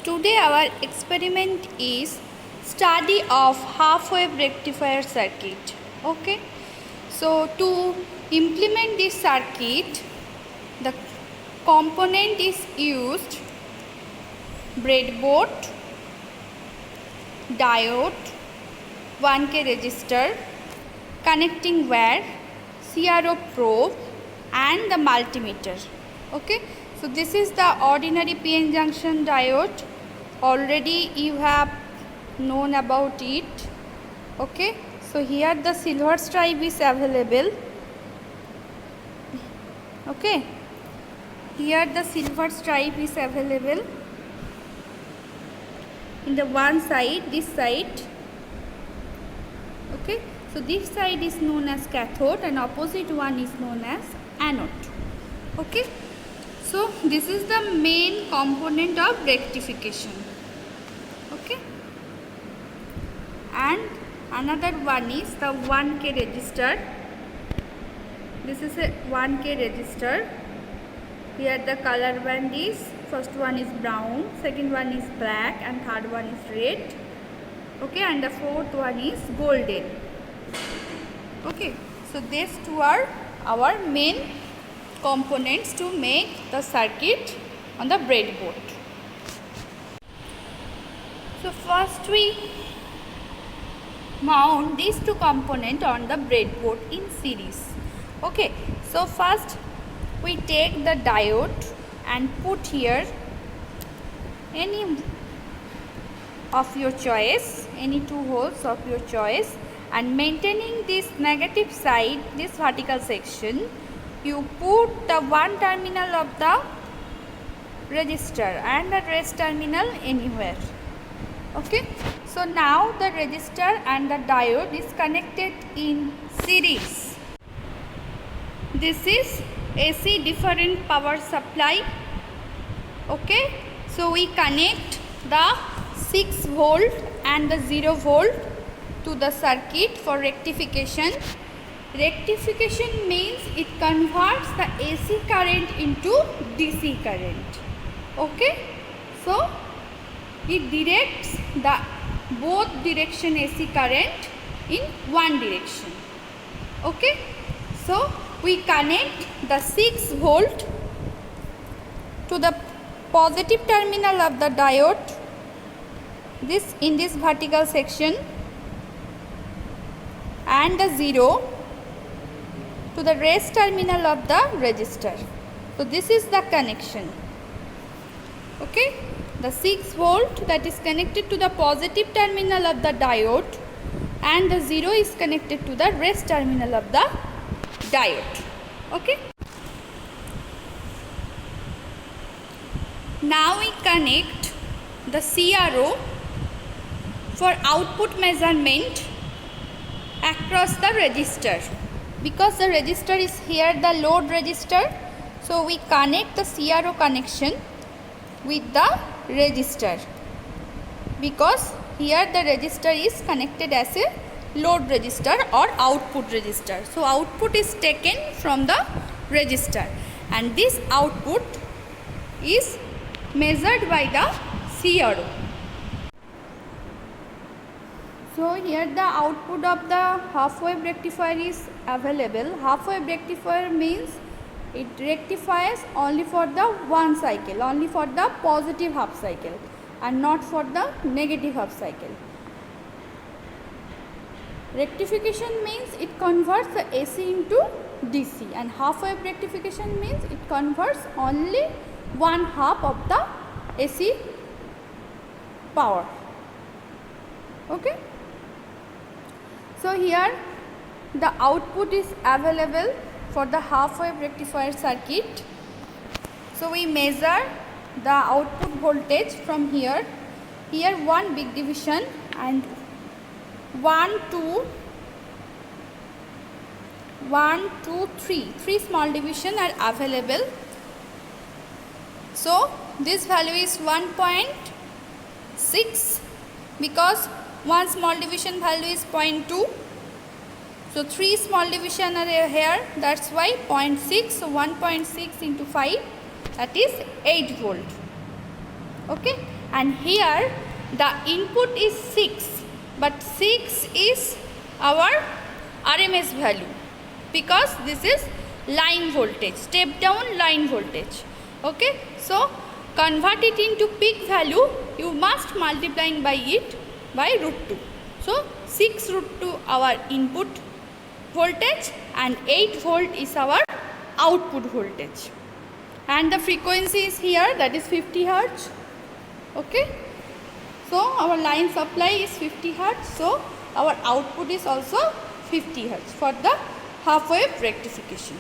Today our experiment is study of half-wave rectifier circuit. Okay, so to implement this circuit, the component is used: breadboard, diode, 1K resistor, connecting wire, CRO probe and the multimeter. Okay, so this is the ordinary PN junction diode. Already you have known about it. Okay, so here the silver stripe is available. Okay, here the silver stripe is available in the one side, this side. Okay, so this side is known as cathode and opposite one is known as anode. Okay, so this is the main component of rectification. Okay, and another one is the 1K resistor. This is a 1K resistor. Here the color band is, first one is brown, second one is black and third one is red. Okay, and the fourth one is golden. Okay, so these two are our main components to make the circuit on the breadboard. So first we mount these two components on the breadboard in series. Okay, so first we take the diode and put here any of your choice, any two holes of your choice, and maintaining this negative side, this vertical section, you put the one terminal of the resistor and the rest terminal anywhere. Okay, so now the resistor and the diode is connected in series. This is AC different power supply. Okay, so we connect the 6 volt and the 0 volt to the circuit for rectification. Rectification means it converts the AC current into DC current. Okay, so it directs the both direction AC current in one direction. Okay, so we connect the 6 volt to the positive terminal of the diode, this in this vertical section, and the 0 to the rest terminal of the resistor. So this is the connection. Okay, the 6 volt that is connected to the positive terminal of the diode and the 0 is connected to the rest terminal of the diode. Okay, now we connect the CRO for output measurement across the resistor. Because the resistor is here the load resistor, so we connect the CRO connection with the resistor, because here the resistor is connected as a load resistor or output resistor. So output is taken from the resistor and this output is measured by the CRO. So here the output of the half-wave rectifier is available. Half-wave rectifier means it rectifies only for the one cycle, only for the positive half cycle and not for the negative half cycle. Rectification means it converts the AC into DC, and half-wave rectification means it converts only one half of the AC power. Okay, so here the output is available for the half-wave rectifier circuit. So we measure the output voltage from here. Here one big division and 1, 2, 3 small division are available. So this value is 1.6 because one small division value is 0.2. So 3 small division are here, that's why 0.6. So 1.6 into 5, that is 8 volt. Okay, and here the input is 6, but 6 is our RMS value because this is line voltage, step down line voltage. Okay, so convert it into peak value, you must multiply by it by √2. So 6 √2 our input voltage and 8 volt is our output voltage, and the frequency is here, that is 50 Hertz. Okay, so our line supply is 50 Hertz, so our output is also 50 Hertz for the half wave rectification.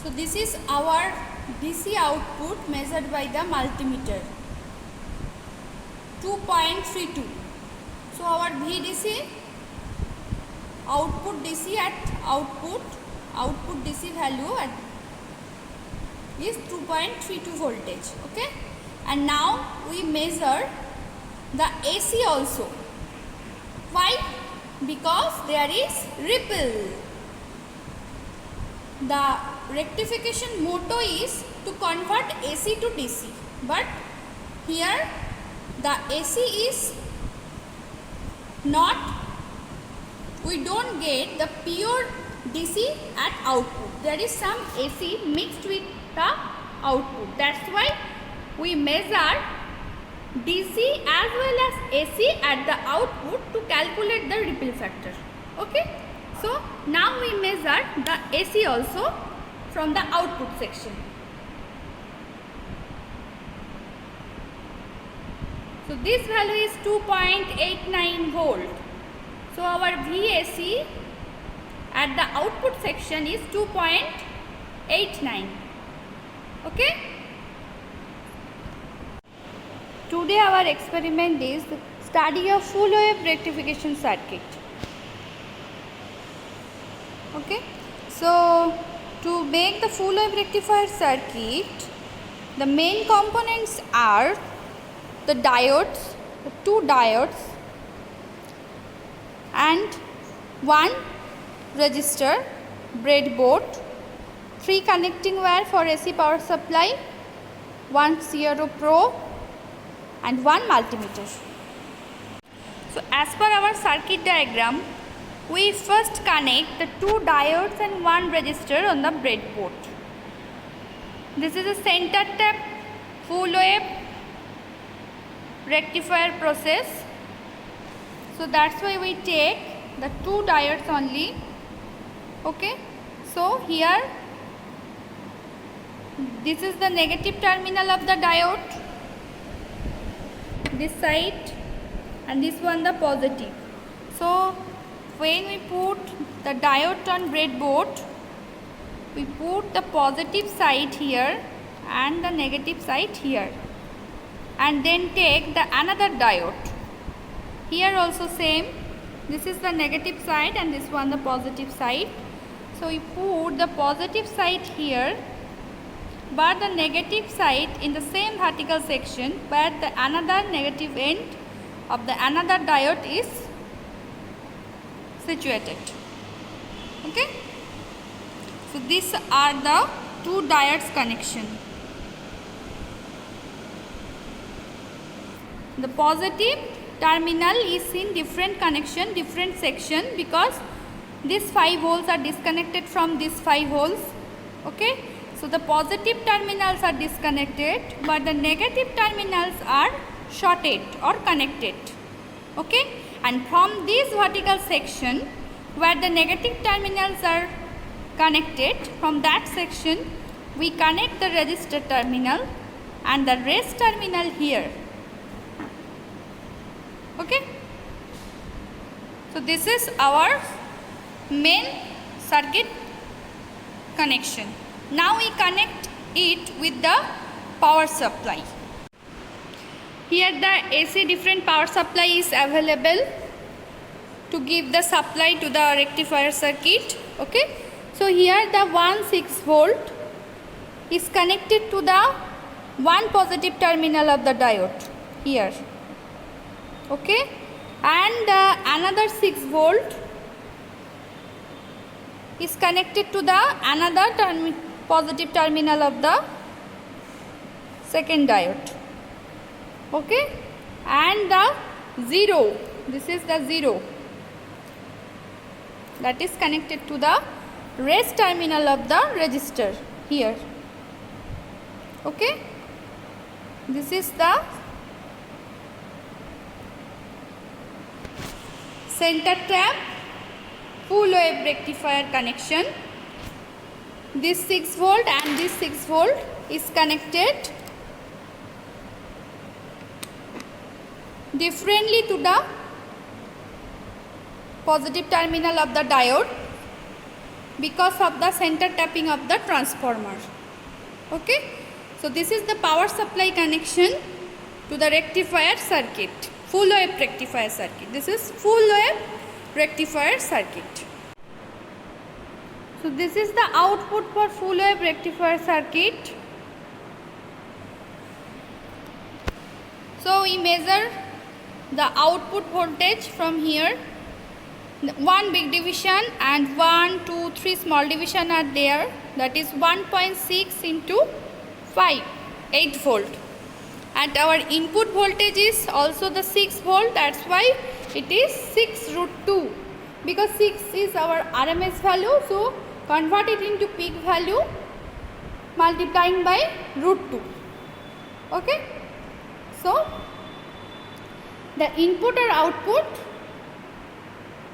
So this is our DC output measured by the multimeter, 2.32. So our VDC output DC at output DC value at is 2.32 voltage. Okay, and now we measure the AC also. Why? Because there is ripple. The rectification motto is to convert AC to DC, but here the AC is not, we don't get the pure DC at output. There is some AC mixed with the output. That's why we measure DC as well as AC at the output to calculate the ripple factor. Okay, so now we measure the AC also from the output section. So this value is 2.89 volt. So our VAC at the output section is 2.89. Okay. Today our experiment is study a full wave rectification circuit. Okay. So to make the full wave rectifier circuit, the main components are the diodes, the 2 diodes and 1 resistor, breadboard, 3 connecting wire for AC power supply, 1 CRO probe and 1 multimeter. So as per our circuit diagram, we first connect the 2 diodes and 1 resistor on the breadboard. This is a center tap full wave rectifier process. So that's why we take the 2 diodes only. Okay, so here this is the negative terminal of the diode, this side, and this one the positive. So when we put the diode on breadboard, we put the positive side here and the negative side here, and then take the another diode. Here also same, this is the negative side and this one the positive side. So we put the positive side here, but the negative side in the same vertical section where the another negative end of the another diode is situated. Okay, so these are the 2 diodes connection. The positive terminal is in different connection, different section, because these 5 holes are disconnected from these 5 holes. Okay, so the positive terminals are disconnected, but the negative terminals are shorted or connected. Okay, and from this vertical section where the negative terminals are connected, from that section we connect the resistor terminal and the rest terminal here. Okay, so this is our main circuit connection. Now we connect it with the power supply. Here the AC different power supply is available to give the supply to the rectifier circuit. Okay, so here the 1/6 volt is connected to the 1 positive terminal of the diode here. Okay, and another 6 volt is connected to the another positive terminal of the second diode. Okay, and the 0, this is the 0 that is connected to the rest terminal of the resistor here. Okay, this is the center tap full wave rectifier connection. This 6 volt and this 6 volt is connected differently to the positive terminal of the diode because of the center tapping of the transformer. Okay, so this is the power supply connection to the rectifier circuit, full wave rectifier circuit. This is full wave rectifier circuit. So this is the output for full wave rectifier circuit. So we measure the output voltage from here. One big division and 1, 2, 3 small division are there. That is 1.6 into 5, 8 volt. And our input voltage is also the 6 volt. That's why it is 6 root 2. Because 6 is our RMS value. So convert it into peak value multiplying by root 2. Okay. So the input or output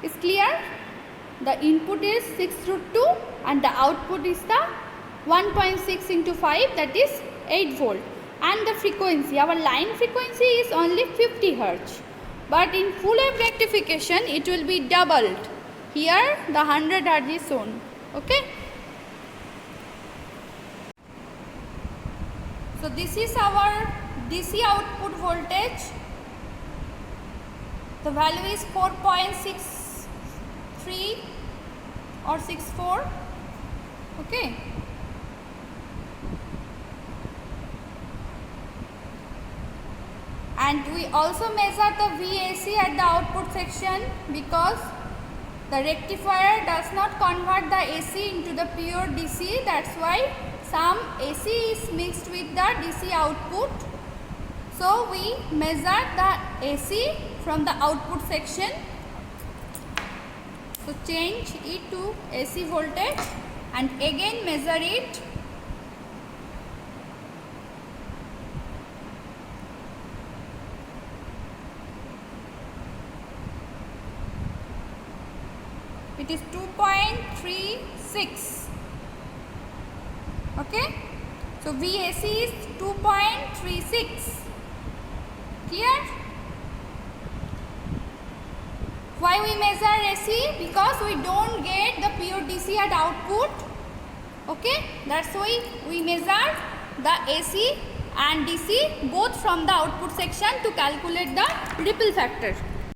is clear. The input is 6 root 2 and the output is the 1.6 into 5, that is 8 volt. And the frequency, our line frequency is only 50 Hz. But in full wave rectification it will be doubled. Here the 100 Hz is shown. Okay. So this is our DC output voltage. The value is 4.63 or 64. Okay. And we also measure the VAC at the output section because the rectifier does not convert the AC into the pure DC. That's why some AC is mixed with the DC output. So we measure the AC from the output section. So change it to AC voltage and again measure it. It is 2.36. Okay. So VAC is 2.36. Clear? Why we measure AC? Because we don't get the pure DC at output. Okay. That's why we measure the AC and DC both from the output section to calculate the ripple factor.